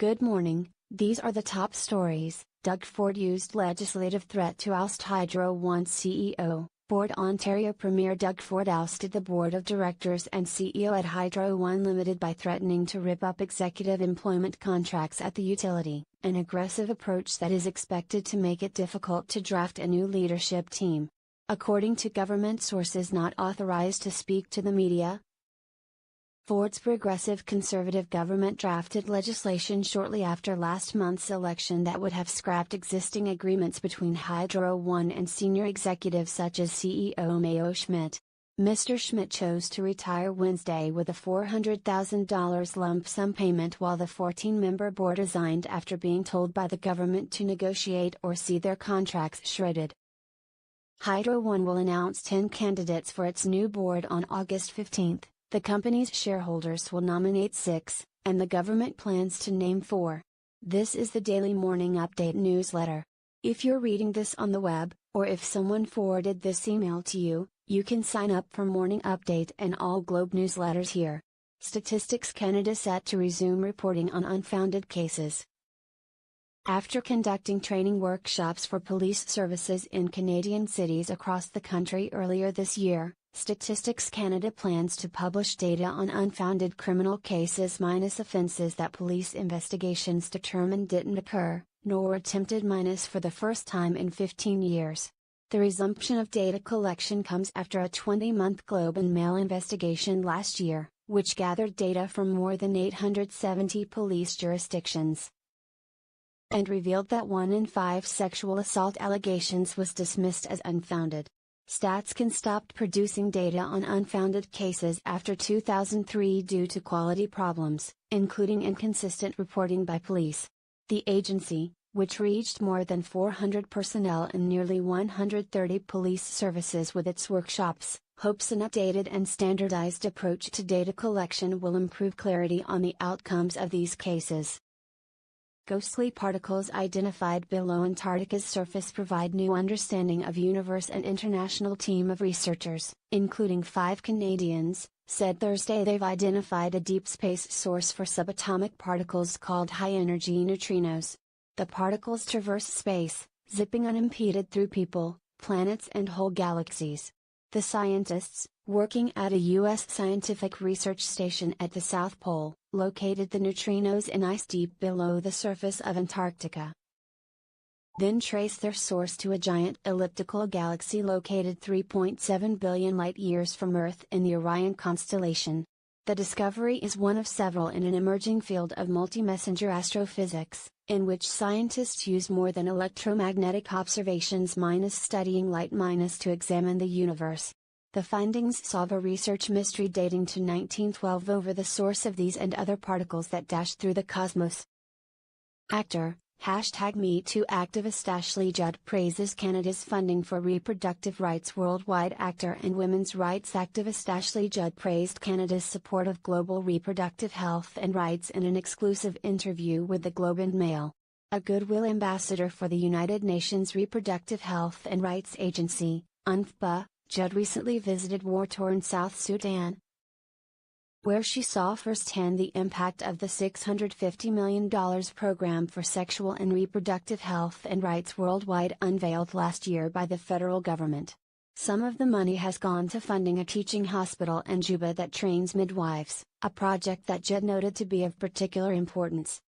Good morning, these are the top stories. Doug Ford used legislative threat to oust Hydro One CEO. Board Ontario Premier Doug Ford ousted the board of directors and CEO at Hydro One Limited by threatening to rip up executive employment contracts at the utility, an aggressive approach that is expected to make it difficult to draft a new leadership team. According to government sources not authorized to speak to the media, Ford's progressive conservative government drafted legislation shortly after last month's election that would have scrapped existing agreements between Hydro One and senior executives such as CEO Mayo Schmidt. Mr. Schmidt chose to retire Wednesday with a $400,000 lump sum payment while the 14-member board resigned after being told by the government to negotiate or see their contracts shredded. Hydro One will announce 10 candidates for its new board on August 15. The company's shareholders will nominate 6, and the government plans to name 4. This is the Daily Morning Update newsletter. If you're reading this on the web, or if someone forwarded this email to you, you can sign up for Morning Update and all Globe newsletters here. Statistics Canada set to resume reporting on unfounded cases. After conducting training workshops for police services in Canadian cities across the country earlier this year, Statistics Canada plans to publish data on unfounded criminal cases minus offences that police investigations determined didn't occur, nor were attempted minus for the first time in 15 years. The resumption of data collection comes after a 20-month Globe and Mail investigation last year, which gathered data from more than 870 police jurisdictions, and revealed that 1 in 5 sexual assault allegations was dismissed as unfounded. StatsCan stopped producing data on unfounded cases after 2003 due to quality problems, including inconsistent reporting by police. The agency, which reached more than 400 personnel in nearly 130 police services with its workshops, hopes an updated and standardized approach to data collection will improve clarity on the outcomes of these cases. Ghostly particles identified below Antarctica's surface provide new understanding of universe. An international team of researchers, including 5 Canadians, said Thursday they've identified a deep space source for subatomic particles called high-energy neutrinos. The particles traverse space, zipping unimpeded through people, planets and whole galaxies. The scientists, working at a U.S. scientific research station at the South Pole, located the neutrinos in ice deep below the surface of Antarctica. Then traced their source to a giant elliptical galaxy located 3.7 billion light-years from Earth in the Orion constellation. The discovery is one of several in an emerging field of multi-messenger astrophysics, in which scientists use more than electromagnetic observations minus studying light minus to examine the universe. The findings solve a research mystery dating to 1912 over the source of these and other particles that dash through the cosmos. Actor, #MeToo activist Ashley Judd praises Canada's funding for reproductive rights worldwide. Actor and women's rights activist Ashley Judd praised Canada's support of global reproductive health and rights in an exclusive interview with the Globe and Mail. A Goodwill ambassador for the United Nations Reproductive Health and Rights Agency, UNFPA, Judd recently visited war-torn South Sudan, where she saw firsthand the impact of the $650 million program for sexual and reproductive health and rights worldwide unveiled last year by the federal government. Some of the money has gone to funding a teaching hospital in Juba that trains midwives, a project that Judd noted to be of particular importance.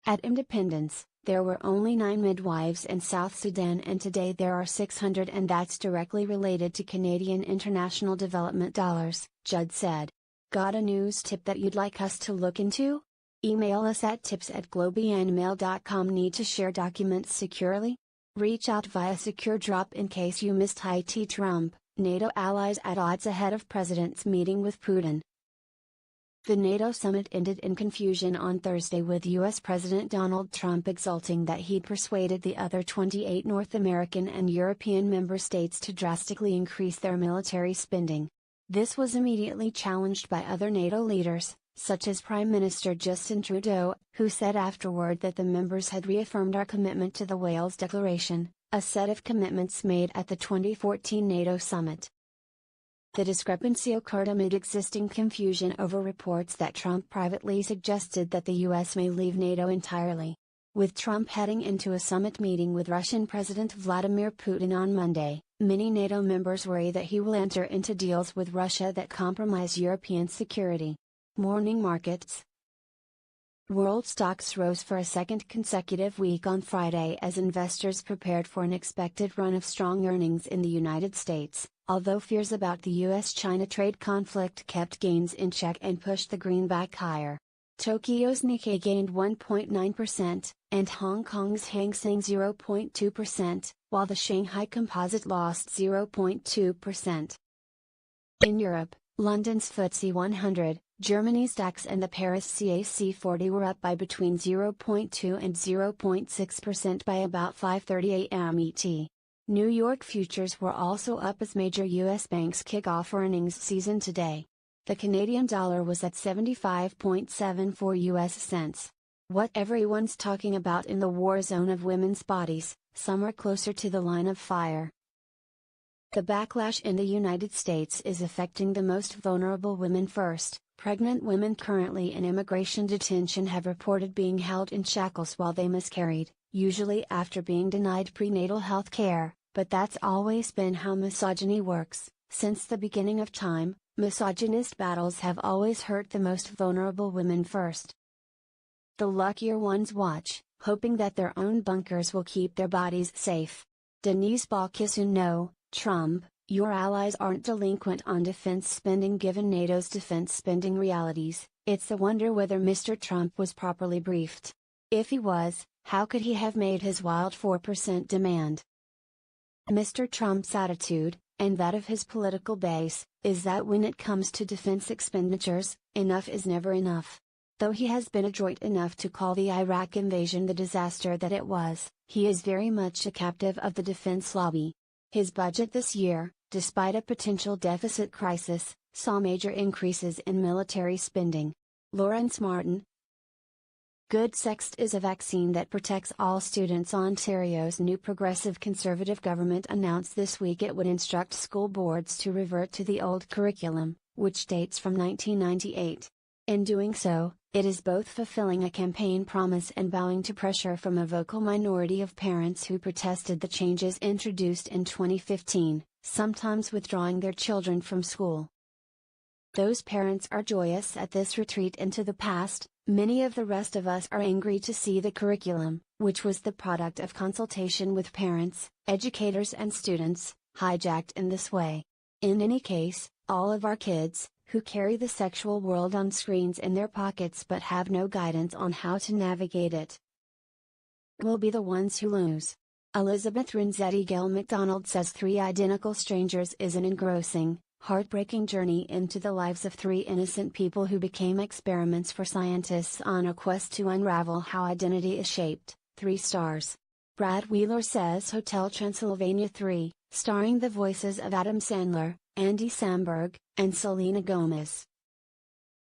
At independence, there were only 9 midwives in South Sudan and today there are 600, and that's directly related to Canadian international development dollars, Judd said. Got a news tip that you'd like us to look into? Email us at tips@globeandmail.com. Need to share documents securely? Reach out via secure drop in case you missed IT. Trump, NATO allies at odds ahead of president's meeting with Putin. The NATO summit ended in confusion on Thursday with U.S. President Donald Trump exulting that he'd persuaded the other 28 North American and European member states to drastically increase their military spending. This was immediately challenged by other NATO leaders, such as Prime Minister Justin Trudeau, who said afterward that the members had reaffirmed our commitment to the Wales Declaration, a set of commitments made at the 2014 NATO summit. The discrepancy occurred amid existing confusion over reports that Trump privately suggested that the U.S. may leave NATO entirely. With Trump heading into a summit meeting with Russian President Vladimir Putin on Monday, many NATO members worry that he will enter into deals with Russia that compromise European security. Morning markets. World stocks rose for a second consecutive week on Friday as investors prepared for an expected run of strong earnings in the United States, although fears about the U.S.-China trade conflict kept gains in check and pushed the greenback higher. Tokyo's Nikkei gained 1.9%, and Hong Kong's Hang Seng 0.2%, while the Shanghai Composite lost 0.2%. In Europe, London's FTSE 100, Germany's DAX and the Paris CAC 40 were up by between 0.2 and 0.6% by about 5:30 a.m. ET. New York futures were also up as major U.S. banks kick off earnings season today. The Canadian dollar was at 75.74 U.S. cents. What everyone's talking about in the war zone of women's bodies, some are closer to the line of fire. The backlash in the United States is affecting the most vulnerable women first. Pregnant women currently in immigration detention have reported being held in shackles while they miscarried, usually after being denied prenatal health care, but that's always been how misogyny works. Since the beginning of time, misogynist battles have always hurt the most vulnerable women first. The luckier ones watch, hoping that their own bunkers will keep their bodies safe. Denise Balkissoon. No, Trump, your allies aren't delinquent on defense spending given NATO's defense spending realities. It's a wonder whether Mr. Trump was properly briefed. If he was, how could he have made his wild 4% demand? Mr. Trump's attitude, and that of his political base, is that when it comes to defense expenditures, enough is never enough. Though he has been adroit enough to call the Iraq invasion the disaster that it was, he is very much a captive of the defense lobby. His budget this year, despite a potential deficit crisis, saw major increases in military spending. Lawrence Martin. Good Sext is a vaccine that protects all students. Ontario's new progressive Conservative government announced this week it would instruct school boards to revert to the old curriculum, which dates from 1998. In doing so, it is both fulfilling a campaign promise and bowing to pressure from a vocal minority of parents who protested the changes introduced in 2015, sometimes withdrawing their children from school. Those parents are joyous at this retreat into the past. Many of the rest of us are angry to see the curriculum, which was the product of consultation with parents, educators and students, hijacked in this way. In any case, all of our kids, who carry the sexual world on screens in their pockets but have no guidance on how to navigate it, will be the ones who lose. Elizabeth Renzetti Gail McDonald says Three Identical Strangers is an engrossing, heartbreaking journey into the lives of three innocent people who became experiments for scientists on a quest to unravel how identity is shaped. 3 stars. Brad Wheeler says Hotel Transylvania 3, starring the voices of Adam Sandler, Andy Samberg, and Selena Gomez,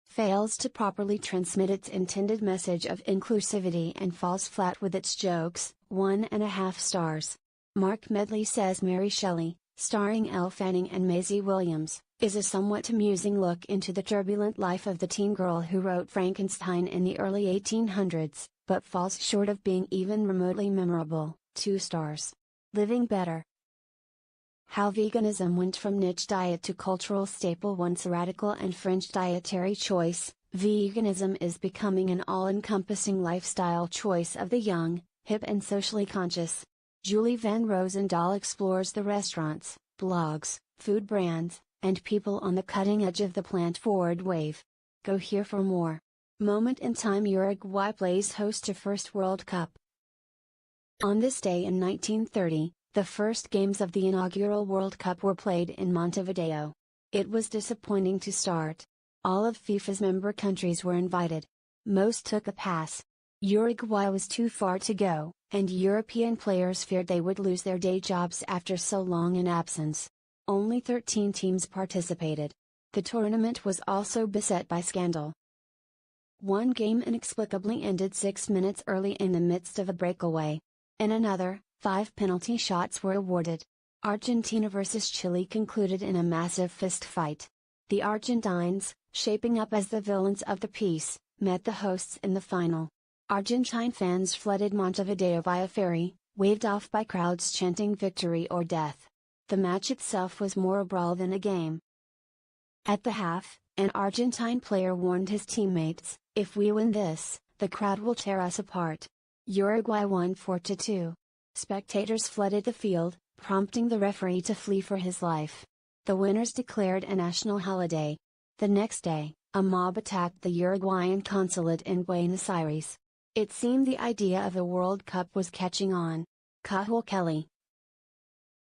fails to properly transmit its intended message of inclusivity and falls flat with its jokes. 1.5 stars. Mark Medley says Mary Shelley, starring Elle Fanning and Maisie Williams, is a somewhat amusing look into the turbulent life of the teen girl who wrote Frankenstein in the early 1800s, but falls short of being even remotely memorable. 2 stars. Living Better. How veganism went from niche diet to cultural staple. Once a radical and fringe dietary choice, veganism is becoming an all-encompassing lifestyle choice of the young, hip and socially conscious. Julie Van Rosendahl explores the restaurants, blogs, food brands, and people on the cutting edge of the plant-forward wave. Go here for more. Moment in time. Uruguay plays host to first World Cup. On this day in 1930, the first games of the inaugural World Cup were played in Montevideo. It was disappointing to start. All of FIFA's member countries were invited. Most took a pass. Uruguay was too far to go, and European players feared they would lose their day jobs after so long an absence. Only 13 teams participated. The tournament was also beset by scandal. One game inexplicably ended 6 minutes early in the midst of a breakaway. In another, 5 penalty shots were awarded. Argentina vs Chile concluded in a massive fist fight. The Argentines, shaping up as the villains of the piece, met the hosts in the final. Argentine fans flooded Montevideo via ferry, waved off by crowds chanting victory or death. The match itself was more a brawl than a game. At the half, an Argentine player warned his teammates, "If we win this, the crowd will tear us apart." Uruguay won 4-2. Spectators flooded the field, prompting the referee to flee for his life. The winners declared a national holiday. The next day, a mob attacked the Uruguayan consulate in Buenos Aires. It seemed the idea of a World Cup was catching on. Cathal Kelly.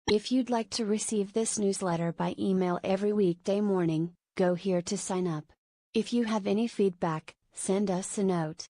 If you'd like to receive this newsletter by email every weekday morning, go here to sign up. If you have any feedback, send us a note.